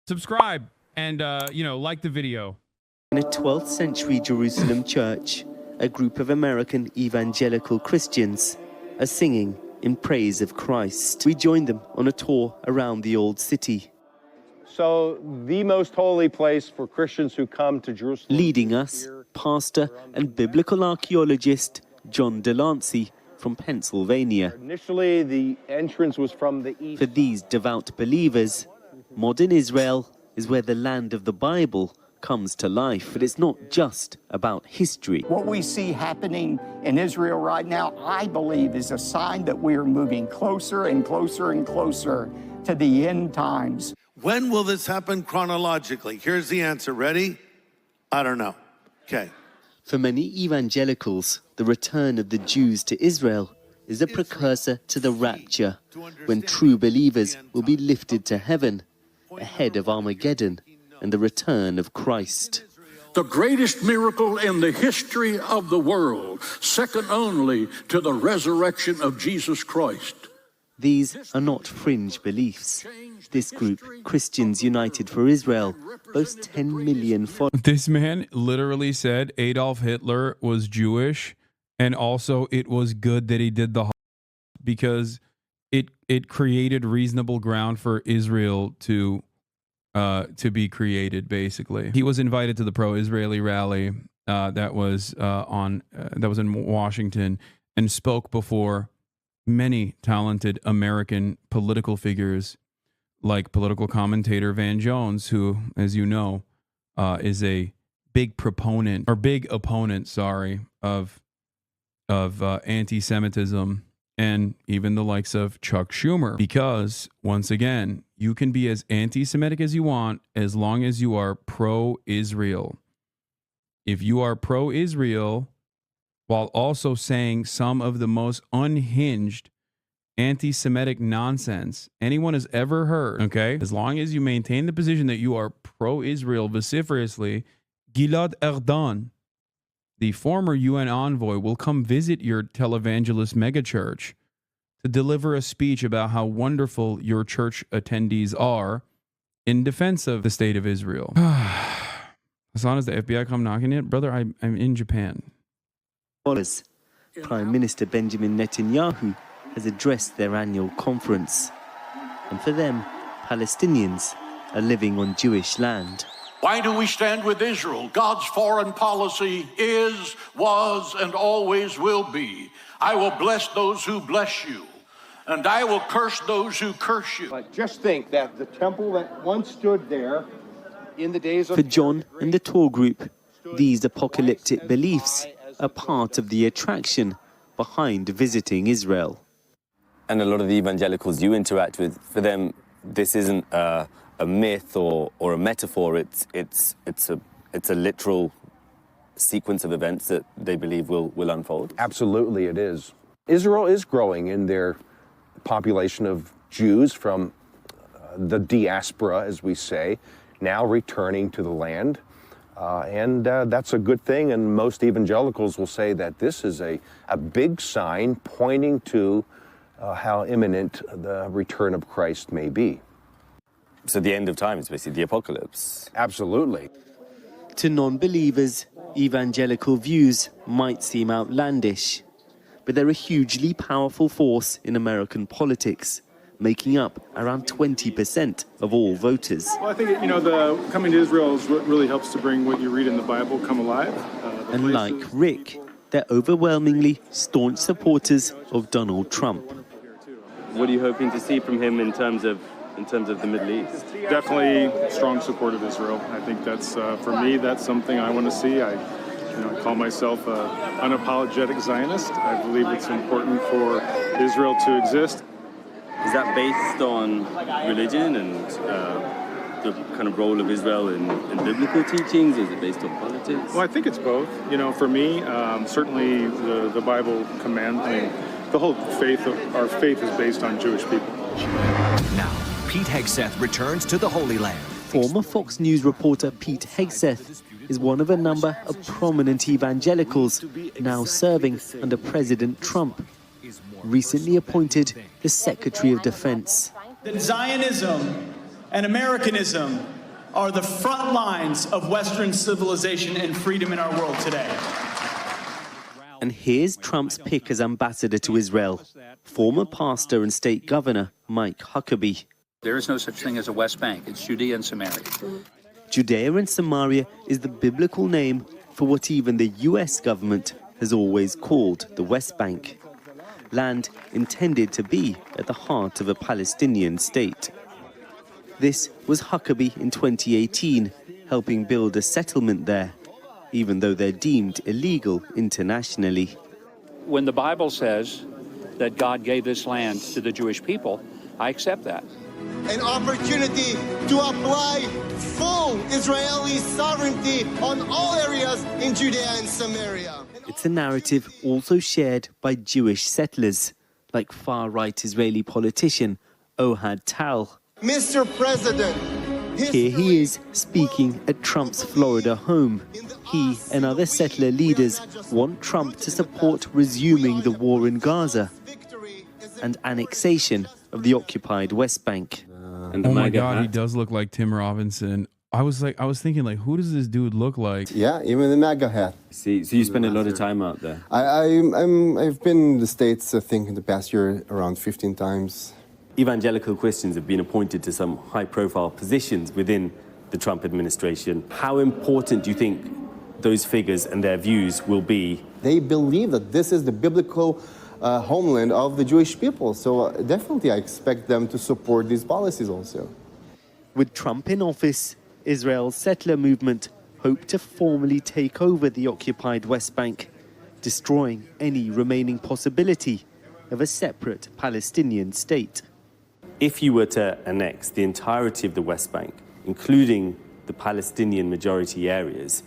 subscribe and, like the video. In a 12th century Jerusalem church, a group of American evangelical Christians are singing in praise of Christ. We joined them on a tour around the old city. So, the most holy place for Christians who come to Jerusalem. Leading us, pastor and biblical archaeologist John Delancey from Pennsylvania. Initially, the entrance was from the east. For these devout believers, modern Israel is where the land of the Bible comes to life. But it's not just about history. What we see happening in Israel right now, I believe, is a sign that we are moving closer and closer and closer to the end times. When will this happen chronologically? Here's the answer. Ready? I don't know. Okay. For many evangelicals, the return of the Jews to Israel is a precursor to the rapture, when true believers will be lifted to heaven, ahead of Armageddon and the return of Christ. The greatest miracle in the history of the world, second only to the resurrection of Jesus Christ. These are not fringe beliefs. This group, Christians United for Israel, boasts 10 million followers. This man literally said Adolf Hitler was Jewish, and also it was good that he did the because it created reasonable ground for Israel to be created. Basically, he was invited to the pro-Israeli rally that was in Washington and spoke before many talented American political figures, like political commentator Van Jones, who, as you know, is a big opponent of anti-Semitism, and even the likes of Chuck Schumer. Because, once again, you can be as anti-Semitic as you want as long as you are pro-Israel. If you are pro-Israel while also saying some of the most unhinged anti-Semitic nonsense anyone has ever heard, okay? As long as you maintain the position that you are pro-Israel vociferously, Gilad Erdan, the former UN envoy, will come visit your televangelist megachurch to deliver a speech about how wonderful your church attendees are in defense of the state of Israel. Hasan, has the FBI come knocking yet? Brother, I'm in Japan. Prime Minister Benjamin Netanyahu has addressed their annual conference. And for them, Palestinians are living on Jewish land. Why do we stand with Israel? God's foreign policy is, was, and always will be. I will bless those who bless you, and I will curse those who curse you. But just think that the temple that once stood there in the days of... For John and the tour group, these apocalyptic beliefs are part of the attraction behind visiting Israel. And a lot of the evangelicals you interact with, for them, this isn't a myth or a metaphor. It's a literal sequence of events that they believe will unfold. Absolutely, it is. Israel is growing in their population of Jews from the diaspora, as we say, now returning to the land. And that's a good thing. And most evangelicals will say that this is a big sign pointing to how imminent the return of Christ may be. So the end of time is basically the apocalypse. Absolutely. To non-believers, evangelical views might seem outlandish, but they're a hugely powerful force in American politics, making up around 20% of all voters. Well, I think, the coming to Israel is what really helps to bring what you read in the Bible come alive. And like Rick, they're overwhelmingly staunch supporters of Donald Trump. What are you hoping to see from him in terms of the Middle East? Definitely strong support of Israel. I think that's, for me, that's something I want to see. I call myself an unapologetic Zionist. I believe it's important for Israel to exist. Is that based on religion and the kind of role of Israel in biblical teachings? Is it based on politics? Well, I think it's both. For me, certainly the Bible commands me. The whole faith, our faith is based on Jewish people. Now, Pete Hegseth returns to the Holy Land. Former Fox News reporter Pete Hegseth is one of a number of prominent evangelicals now serving under President Trump, recently appointed the Secretary of Defense. That Zionism and Americanism are the front lines of Western civilization and freedom in our world today. And here's Trump's pick as ambassador to Israel, former pastor and state governor Mike Huckabee. There is no such thing as a West Bank. It's Judea and Samaria. Judea and Samaria is the biblical name for what even the US government has always called the West Bank, land intended to be at the heart of a Palestinian state. This was Huckabee in 2018, helping build a settlement there, even though they're deemed illegal internationally. When the Bible says that God gave this land to the Jewish people, I accept that. An opportunity to apply full Israeli sovereignty on all areas in Judea and Samaria. It's a narrative also shared by Jewish settlers, like far-right Israeli politician Ohad Tal. Mr. President, here he is speaking at Trump's Florida home. He and other settler leaders want Trump to support resuming the war in Gaza and annexation of the occupied West Bank. Oh my God, he does look like Tim Robinson. I was thinking, who does this dude look like? Yeah, even the MAGA hat. See, so you spend a lot of time out there. I've been in the States, I think, in the past year around 15 times. Evangelical Christians have been appointed to some high-profile positions within the Trump administration. How important do you think those figures and their views will be? They believe that this is the biblical homeland of the Jewish people. So definitely I expect them to support these policies also. With Trump in office, Israel's settler movement hoped to formally take over the occupied West Bank, destroying any remaining possibility of a separate Palestinian state. If you were to annex the entirety of the West Bank, including the Palestinian majority areas,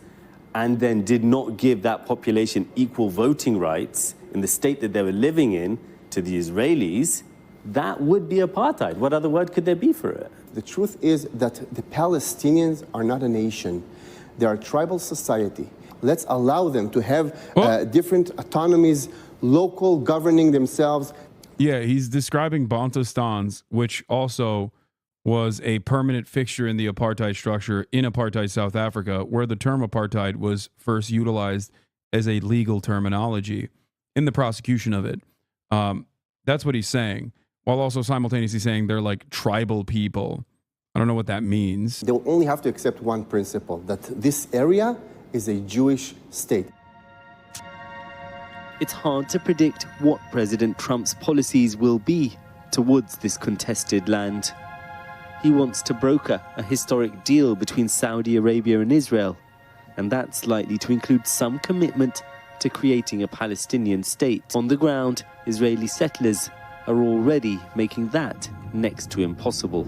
and then did not give that population equal voting rights in the state that they were living in to the Israelis, that would be apartheid. What other word could there be for it? The truth is that the Palestinians are not a nation. They are a tribal society. Let's allow them to have different autonomies, local governing themselves. Yeah, he's describing Bantustans, which also was a permanent fixture in the apartheid structure in apartheid South Africa, where the term apartheid was first utilized as a legal terminology in the prosecution of it. That's what he's saying, while also simultaneously saying they're like tribal people. I don't know what that means. They'll only have to accept one principle, that this area is a Jewish state. It's hard to predict what President Trump's policies will be towards this contested land. He wants to broker a historic deal between Saudi Arabia and Israel, and that's likely to include some commitment to creating a Palestinian state. On the ground, Israeli settlers are already making that next to impossible.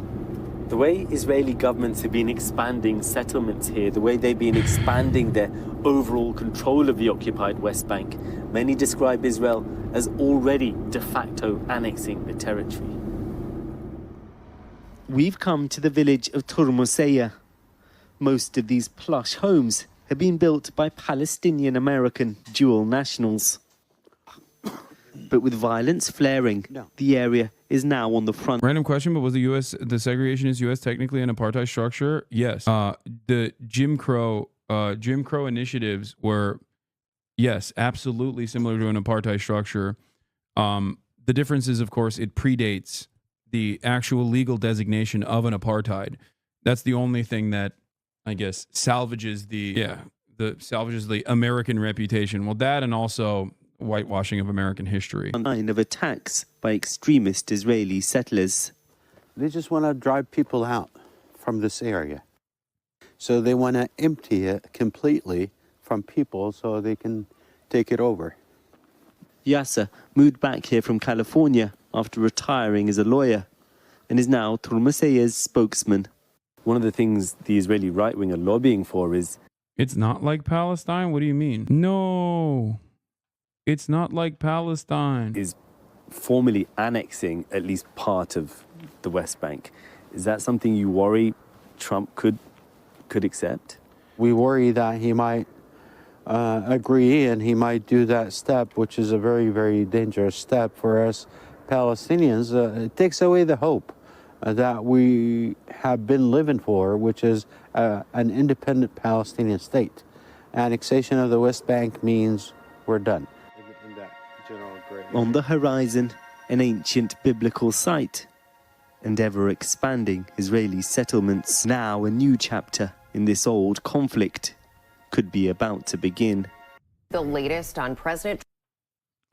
The way Israeli governments have been expanding settlements here, the way they've been expanding their overall control of the occupied West Bank, many describe Israel as already de facto annexing the territory. We've come to the village of Turmuseya. Most of these plush homes have been built by Palestinian-American dual nationals. But with violence flaring, the area is now on the front. Random question, but was the segregationist U.S. technically an apartheid structure? Yes. The Jim Crow initiatives were, yes, absolutely similar to an apartheid structure. The difference is, of course, it predates the actual legal designation of an apartheid. That's the only thing that, I guess, salvages the American reputation. Well, that and also whitewashing of American history. A line of attacks by extremist Israeli settlers. They just want to drive people out from this area. So they want to empty it completely from people so they can take it over. Yasser moved back here from California after retiring as a lawyer and is now Turmuseya's spokesman. One of the things the Israeli right wing are lobbying for is... It's not like Palestine? What do you mean? No, it's not like Palestine. Is formally annexing at least part of the West Bank. Is that something you worry Trump could accept? We worry that he might agree and he might do that step, which is a very, very dangerous step for us Palestinians. It takes away the hope that we have been living for, which is an independent Palestinian state. Annexation of the West Bank means we're done. On the horizon, an ancient biblical site and ever-expanding Israeli settlements. Now a new chapter in this old conflict could be about to begin. The latest on President.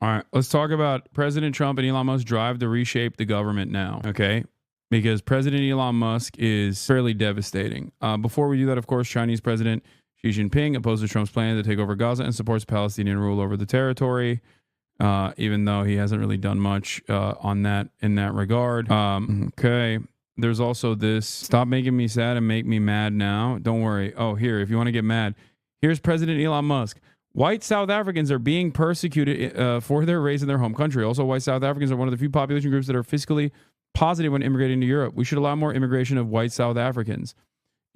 All right, let's talk about President Trump and Elon Musk's drive to reshape the government now, okay? Because President Elon Musk is fairly devastating. Before we do that, of course, Chinese President Xi Jinping opposes Trump's plan to take over Gaza and supports Palestinian rule over the territory, even though he hasn't really done much on that in that regard. Okay, there's also this, stop making me sad and make me mad now. Don't worry. Oh, here, if you want to get mad, here's President Elon Musk. White South Africans are being persecuted for their race in their home country. Also, white South Africans are one of the few population groups that are fiscally positive when immigrating to Europe. We should allow more immigration of white South Africans.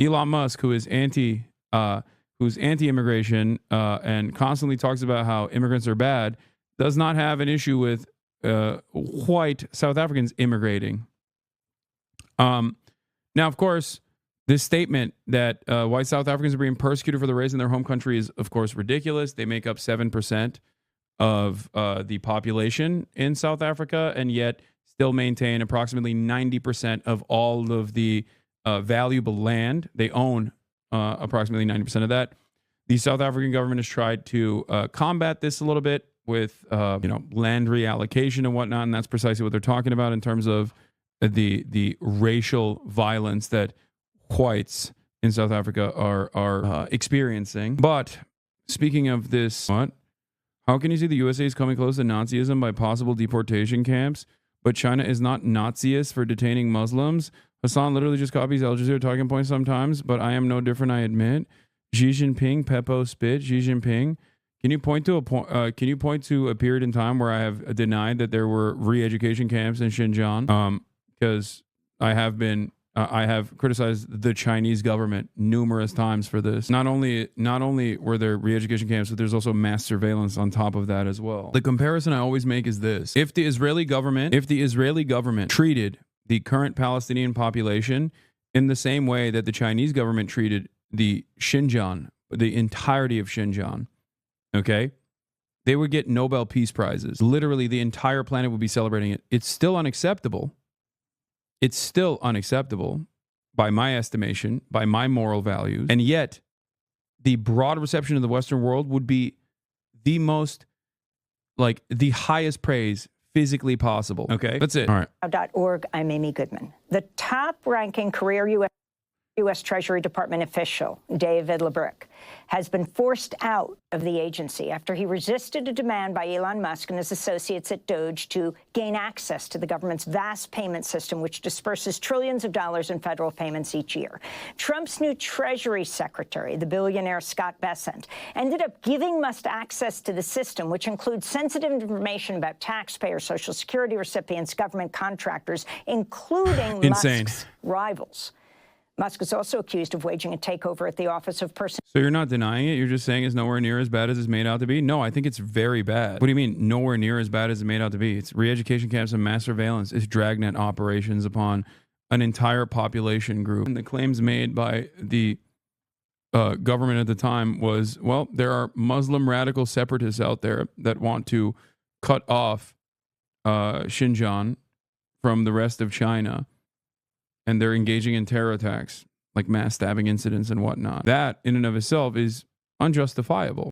Elon Musk, who is anti-immigration and constantly talks about how immigrants are bad, does not have an issue with white South Africans immigrating. Now, of course, this statement that white South Africans are being persecuted for the race in their home country is, of course, ridiculous. They make up 7% of the population in South Africa, and yet still maintain approximately 90% of all of the valuable land. They own approximately 90% of that. The South African government has tried to combat this a little bit with land reallocation and whatnot, and that's precisely what they're talking about in terms of the racial violence that whites in South Africa are experiencing. But speaking of this, how can you see the USA is coming close to Nazism by possible deportation camps, but China is not Naziist for detaining Muslims? Hasan literally just copies Al Jazeera talking points sometimes, but I am no different, I admit. Xi Jinping, Peppo spit. Xi Jinping. Can you point to a period in time where I have denied that there were re-education camps in Xinjiang? Because I have criticized the Chinese government numerous times for this. Not only were there re-education camps, but there's also mass surveillance on top of that as well. The comparison I always make is this: if the Israeli government treated the current Palestinian population in the same way that the Chinese government treated the Xinjiang, the entirety of Xinjiang, okay, they would get Nobel Peace Prizes. Literally, the entire planet would be celebrating it. It's still unacceptable. It's still unacceptable by my estimation, by my moral values. And yet, the broad reception of the Western world would be the most, the highest praise physically possible. Okay, that's it. All right. .org. I'm Amy Goodman. The top-ranking career U.S. Treasury Department official, David LeBrick, has been forced out of the agency after he resisted a demand by Elon Musk and his associates at Doge to gain access to the government's vast payment system, which disperses trillions of dollars in federal payments each year. Trump's new Treasury Secretary, the billionaire Scott Bessent, ended up giving Musk access to the system, which includes sensitive information about taxpayers, Social Security recipients, government contractors, including Musk's rivals. Musk is also accused of waging a takeover at the Office of Personnel. So you're not denying it? You're just saying it's nowhere near as bad as it's made out to be? No, I think it's very bad. What do you mean nowhere near as bad as it's made out to be? It's re-education camps and mass surveillance. It's dragnet operations upon an entire population group. And the claims made by the government at the time was, well, there are Muslim radical separatists out there that want to cut off Xinjiang from the rest of China. And they're engaging in terror attacks, like mass stabbing incidents and whatnot. That, in and of itself, is unjustifiable.